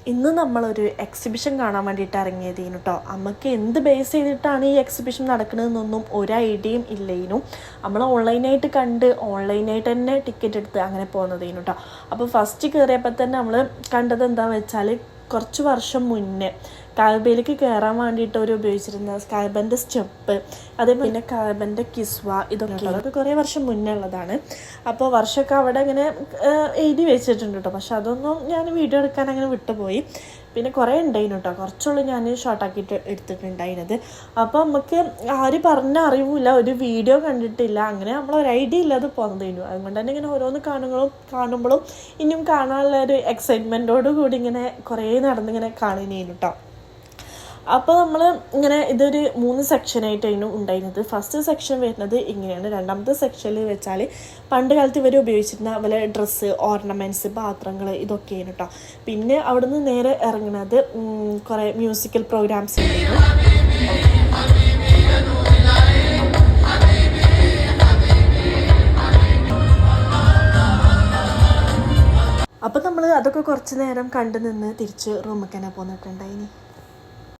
ഇന്ന് നമ്മളൊരു എക്സിബിഷൻ കാണാൻ വേണ്ടിയിട്ട് ഇറങ്ങിയതേനു കേട്ടോ. നമുക്ക് എന്ത് ബേസ് ചെയ്തിട്ടാണ് ഈ എക്സിബിഷൻ നടക്കുന്നതെന്നൊന്നും ഒരു ഐഡിയയും ഇല്ലേനു. നമ്മൾ ഓൺലൈനായിട്ട് കണ്ട് ഓൺലൈനായിട്ട് തന്നെ ടിക്കറ്റ് എടുത്ത് അങ്ങനെ പോകുന്നതേനു കേട്ടോ. അപ്പോൾ ഫസ്റ്റ് കയറിയപ്പോൾ തന്നെ നമ്മൾ കണ്ടത് എന്താണെന്ന് വെച്ചാൽ കുറച്ച് വർഷം മുന്നേ കാബയിലേക്ക് കയറാൻ വേണ്ടിയിട്ട് അവർ ഉപയോഗിച്ചിരുന്ന കാബൻ്റെ സ്റ്റെപ്പ്, അതേപോലെ പിന്നെ കാബൻ്റെ കിസ്വ, അതൊക്കെ കുറേ വർഷം മുന്നേ ഉള്ളതാണ്. അപ്പോൾ വർഷമൊക്കെ അവിടെ ഇങ്ങനെ എഴുതി വെച്ചിട്ടുണ്ട് കേട്ടോ. പക്ഷെ അതൊന്നും ഞാൻ വീഡിയോ എടുക്കാൻ അങ്ങനെ വിട്ടുപോയി. പിന്നെ കുറേ ഉണ്ടായിരുന്നു കേട്ടോ, കുറച്ചുള്ളൂ ഞാൻ ഷോർട്ടാക്കിയിട്ട് എടുത്തിട്ടുണ്ടായിരുന്നത്. അപ്പോൾ നമുക്ക് ആരും പറഞ്ഞ അറിവില്ല, ഒരു വീഡിയോ കണ്ടിട്ടില്ല, അങ്ങനെ നമ്മളൊരു ഐഡിയ ഇല്ലാതെ പോകുന്നതായിരുന്നു. അതുകൊണ്ട് തന്നെ ഇങ്ങനെ ഓരോന്ന് കാണുമ്പോഴും ഇനിയും കാണാനുള്ള ഒരു എക്സൈറ്റ്മെൻറ്റോട് കൂടി ഇങ്ങനെ കുറേ നടന്നിങ്ങനെ കാണുന്നതായിരുന്നു കേട്ടോ. അപ്പോൾ നമ്മൾ ഇങ്ങനെ ഇതൊരു 3 സെക്ഷനായിട്ടായിരുന്നു ഉണ്ടായിരുന്നത്. ഫസ്റ്റ് സെക്ഷൻ വരുന്നത് ഇങ്ങനെയാണ്. രണ്ടാമത്തെ സെക്ഷനിൽ വെച്ചാൽ പണ്ട് കാലത്ത് ഇവർ ഉപയോഗിച്ചിരുന്ന പോലെ ഡ്രസ്സ്, ഓർണമെൻറ്റ്സ്, പാത്രങ്ങൾ ഇതൊക്കെയാണ് കേട്ടോ. പിന്നെ അവിടെ നിന്ന് നേരെ ഇറങ്ങുന്നത് കുറേ മ്യൂസിക്കൽ പ്രോഗ്രാംസ് ഉണ്ടായിരുന്നു. അപ്പോൾ നമ്മൾ അതൊക്കെ കുറച്ച് നേരം കണ്ടു നിന്ന് തിരിച്ച് റൂമിൽ തന്നെ പോന്നിട്ടുണ്ടായിനി.